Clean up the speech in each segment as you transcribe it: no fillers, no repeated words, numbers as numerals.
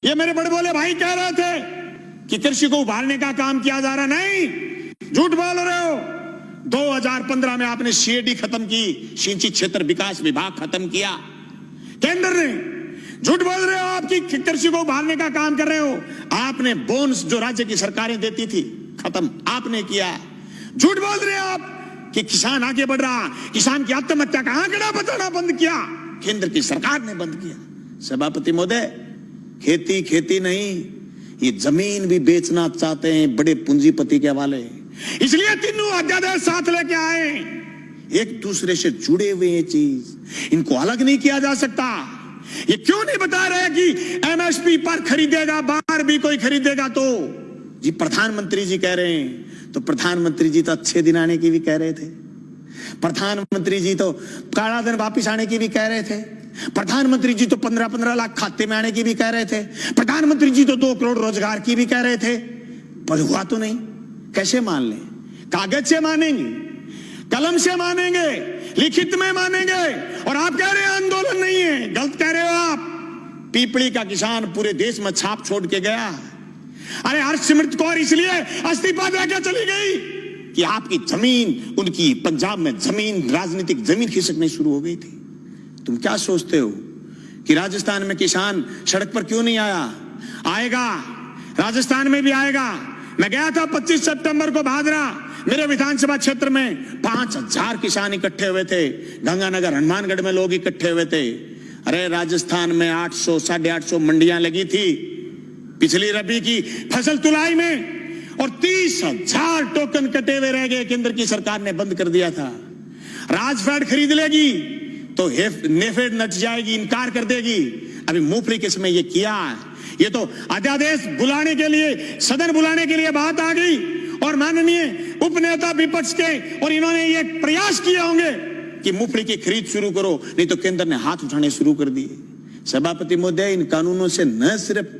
ये मेरे बड़े बोले भाई कह रहे थे कि कृषि को उभारने का काम किया जा रहा, नहीं, झूठ बोल रहे हो। 2015 में आपने सीएडी खत्म की, सिंचित क्षेत्र विकास विभाग खत्म किया केंद्र ने। झूठ बोल रहे हो आप कि कृषि को उभारने का काम कर रहे हो। आपने बोनस जो राज्य की सरकारें देती थी खत्म आपने किया। झूठ बोल रहे हो आप कि किसान आगे बढ़ रहा, किसान की आत्महत्या का आंकड़ा बताना बंद किया केंद्र की सरकार ने बंद किया। सभापति महोदय, खेती खेती नहीं, ये जमीन भी बेचना चाहते हैं बड़े पूंजीपति के हवाले, इसलिए तीनों अध्यादेश साथ लेके आए। एक दूसरे से जुड़े हुए ये चीज, इनको अलग नहीं किया जा सकता। ये क्यों नहीं बता रहे कि एमएसपी पर खरीदेगा, बाहर भी कोई खरीदेगा तो जी प्रधानमंत्री जी कह रहे हैं, तो प्रधानमंत्री जी तो अच्छे दिन आने की भी कह रहे थे, प्रधानमंत्री जी तो काला दिन वापिस आने की भी कह रहे थे, प्रधानमंत्री जी तो 15-15 लाख खाते में आने की भी कह रहे थे, प्रधानमंत्री जी तो 2 करोड़ रोजगार की भी कह रहे थे, पर हुआ तो नहीं। कैसे मान लें? कागज से मानेंगे, कलम से मानेंगे, लिखित में मानेंगे, और आप कह रहे हैं आंदोलन नहीं है। गलत कह रहे हो आप। पीपली का किसान पूरे देश में छाप छोड़ के गया। अरे हरसिमरत कौर इसलिए इस्तीफा देकर चली गई कि आपकी जमीन, उनकी पंजाब में जमीन, राजनीतिक जमीन खिसकनी शुरू हो गई थी। तुम क्या सोचते हो कि राजस्थान में किसान सड़क पर क्यों नहीं आया? आएगा, राजस्थान में भी आएगा। मैं गया था 25 सितंबर को भादरा, मेरे विधानसभा क्षेत्र में 5000 किसान इकट्ठे हुए थे। गंगानगर हनुमानगढ़ में लोग इकट्ठे हुए थे। अरे राजस्थान में 800 850 मंडियां लगी थी पिछली रबी की फसल तुलाई में, और 30,000 टोकन कटे हुए रह गए। केंद्र की सरकार ने बंद कर दिया था। राजफेड खरीद लेगी तो नेफेड नट जाएगी, इनकार कर देगी। अभी मूंगफली किस में ये किया, ये तो अध्यादेश बुलाने के लिए, सदन बुलाने के लिए बात आ गई, और माननीय उपनेता विपक्ष के और इन्होंने ये प्रयास किए होंगे कि मूंगफली की खरीद शुरू करो, नहीं तो केंद्र ने हाथ उठाने शुरू कर दिए। सभापति महोदय, इन कानूनों से न सिर्फ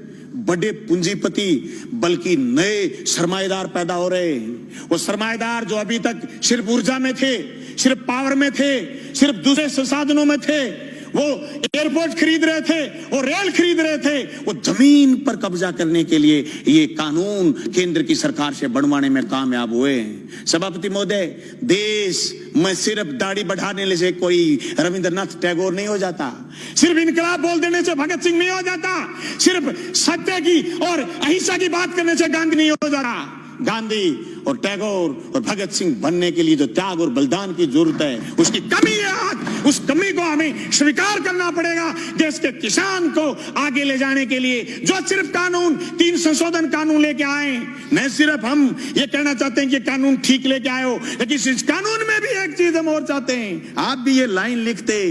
बड़े पूंजीपति बल्कि नए सरमाएदार पैदा हो रहे हैं। वो सरमाएदार जो अभी तक सिर्फ ऊर्जा में थे, सिर्फ पावर में थे, सिर्फ दूसरे संसाधनों में थे, वो एयरपोर्ट खरीद रहे थे, वो रेल खरीद रहे थे, वो जमीन पर कब्जा करने के लिए ये कानून केंद्र की सरकार से बनवाने में कामयाब हुए हैं। सभापति महोदय, देश में सिर्फ दाढ़ी बढ़ाने से कोई रविंद्रनाथ टैगोर नहीं हो जाता, सिर्फ इनकलाब बोल देने से भगत सिंह नहीं हो जाता, सिर्फ सत्य की और अहिंसा की बात करने से गांधी नहीं हो जाता। गांधी और टैगोर और भगत सिंह बनने के लिए जो त्याग और बलिदान की जरूरत है, उसकी कमी है आज। उस कमी को हमें स्वीकार करना पड़ेगा। देश के किसान को आगे ले जाने के लिए जो सिर्फ कानून, 3 संशोधन कानून लेके आए, न सिर्फ हम ये कहना चाहते हैं कि कानून ठीक लेके आए हो, लेकिन इस कानून में भी एक चीज हम और चाहते हैं। आप भी ये लाइन लिखते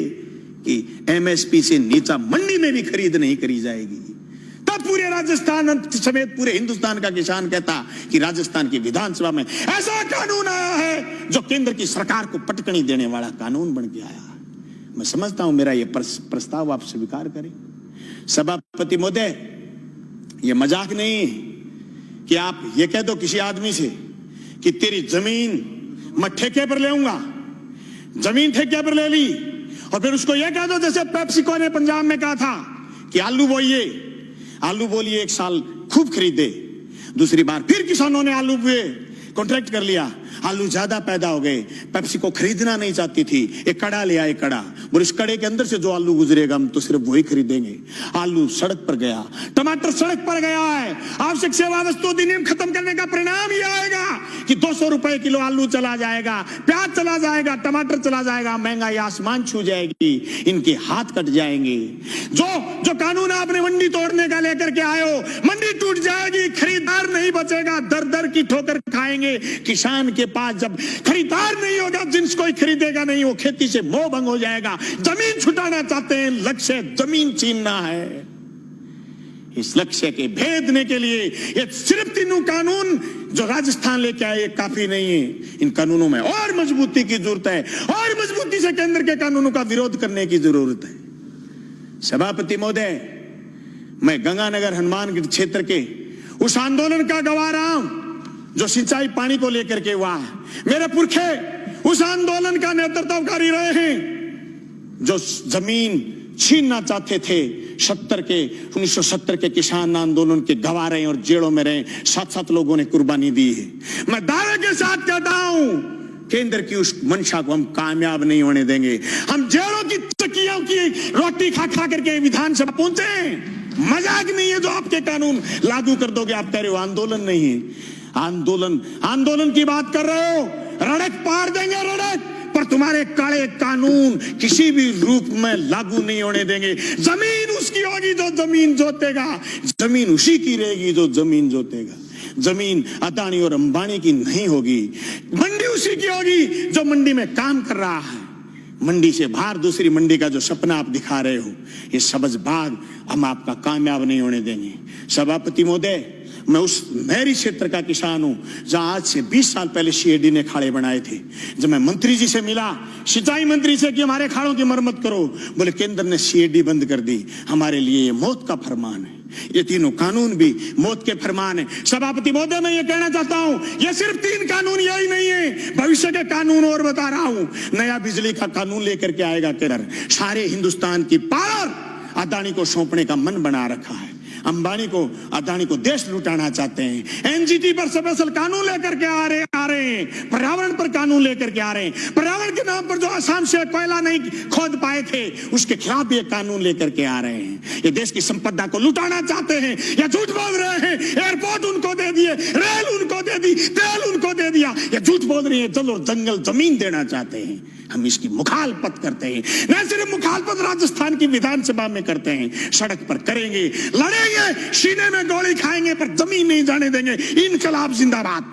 कि एमएसपी से नीचा मंडी में भी खरीद नहीं करी जाएगी, तब पूरे राजस्थान समेत पूरे हिंदुस्तान का किसान कहता कि राजस्थान की विधानसभा में ऐसा कानून आया है जो केंद्र की सरकार को पटकनी देने वाला कानून बन के आया। मैं समझता हूं मेरा यह प्रस्ताव आप स्वीकार करें। सभापति महोदय, यह मजाक नहीं कि आप ये कह दो किसी आदमी से कि तेरी जमीन मैं ठेके पर ले आऊंगा, जमीन ठेके पर ले ली, और फिर उसको यह कह दो जैसे पेप्सिको ने पंजाब में कहा था कि आलू बोइए, आलू बोलिए, 1 साल खूब खरीदे, दूसरी बार फिर किसानों ने आलू बोए, कॉन्ट्रैक्ट कर लिया, आलू ज्यादा पैदा हो गए, पेप्सिको खरीदना नहीं चाहती थी, एक कड़ा ले आए, कड़ा, और इस कड़े के अंदर से जो आलू गुजरेगा हम तो सिर्फ वही खरीदेंगे। आलू सड़क पर गया, टमाटर सड़क पर गया है। आवश्यक सेवा वस्तु अधिनियम खत्म करने का परिणाम यह आएगा कि 200 रुपए किलो आलू चला जाएगा, प्याज चला जाएगा, टमाटर चला जाएगा, महंगाई आसमान छू जाएगी, इनके हाथ कट जाएंगे। जो कानून आपने मंडी तोड़ने का लेकर के आए हो, मंडी टूट जाएगी, खरीदार नहीं बचेगा, दर दर की ठोकर खाएंगे। किसान के पास जब खरीदार नहीं होगा, जिन्स कोई खरीदेगा नहीं, वो खेती से मोह भंग हो जाएगा। जमीन छुटाना चाहते हैं, लक्ष्य जमीन छीनना है। इस लक्ष्य के भेदने के लिए ये सिर्फ 3 कानून जो राजस्थान लेके आए काफी नहीं है। इन कानूनों में और मजबूती की जरूरत है, और मजबूती से केंद्र के कानूनों का विरोध करने की जरूरत है। सभापति महोदय, मैं गंगानगर हनुमानगढ़ क्षेत्र के उस आंदोलन का गवाह रहा हूं जो सिंचाई पानी को लेकर के हुआ है। मेरे पुरखे उस आंदोलन का नेतृत्वकारी रहे हैं जो जमीन छीनना चाहते थे, 1970 के किसान आंदोलन के गवाह रहे और जेलों में रहे, 7-7 लोगों ने कुर्बानी दी है। मैं दावे के साथ कहता हूं, केंद्र की उस मंशा को हम कामयाब नहीं होने देंगे। हम जेलों की तकियों की रोटी खा खा करके विधानसभा पहुंचे। मजाक नहीं है जो आपके कानून लागू कर दोगे। आप कह रहे हो आंदोलन नहीं है, आंदोलन की बात कर रहे हो, रड़क पार देंगे रड़क, पर तुम्हारे काले कानून किसी भी रूप में लागू नहीं होने देंगे। जमीन उसकी होगी जो जमीन जोतेगा, जमीन उसी की रहेगी जो जमीन जोतेगा। जमीन अदानी और अंबानी की नहीं होगी, मंडी उसी की होगी जो मंडी में काम कर रहा है। मंडी से बाहर दूसरी मंडी का जो सपना आप दिखा रहे हो, ये सबज बाग हम आपका कामयाब नहीं होने देंगे। सभापति महोदय, मैं उस मेरी क्षेत्र का किसान हूं जहां आज से 20 साल पहले सीएडी ने खाड़े बनाए थे। जब मैं मंत्री जी से मिला, सिंचाई मंत्री से कि हमारे खाड़ों की मरम्मत करो, बोले केंद्र ने सीएडी बंद कर दी, हमारे लिए ये मौत का फरमान है। ये तीनों कानून भी मौत के फरमान है। सभापति महोदय, मैं ये कहना चाहता हूं, ये सिर्फ 3 कानून यही नहीं है, भविष्य के कानून और बता रहा हूं। नया बिजली का कानून लेकर के आएगा केंद्र। सारे हिंदुस्तान की पावर अदानी को सौंपने का मन बना रखा है। अंबानी को, अदानी को देश लुटाना चाहते हैं। एनजीटी पर स्पेशल कानून लेकर के आ रहे हैं। पर्यावरण पर कानून लेकर के आ रहे हैं। पर्यावरण के नाम पर जो असम से कोयला नहीं खोद पाए थे, उसके खिलाफ भी एक कानून लेकर के आ रहे हैं। ये देश की संपदा को लुटाना चाहते हैं या झूठ बोल रहे हैं। एयरपोर्ट उनको दे दिए, रेल उनको दे दी, तेल उनको दे दिया, या झूठ बोल रही है जल और जंगल जमीन देना चाहते हैं। हम इसकी मुखालफत करते हैं। न सिर्फ मुखालफत राजस्थान की विधानसभा में करते हैं, सड़क पर करेंगे, लड़ेंगे, सीने में गोली खाएंगे, पर जमीन नहीं जाने देंगे। इनकलाब जिंदाबाद।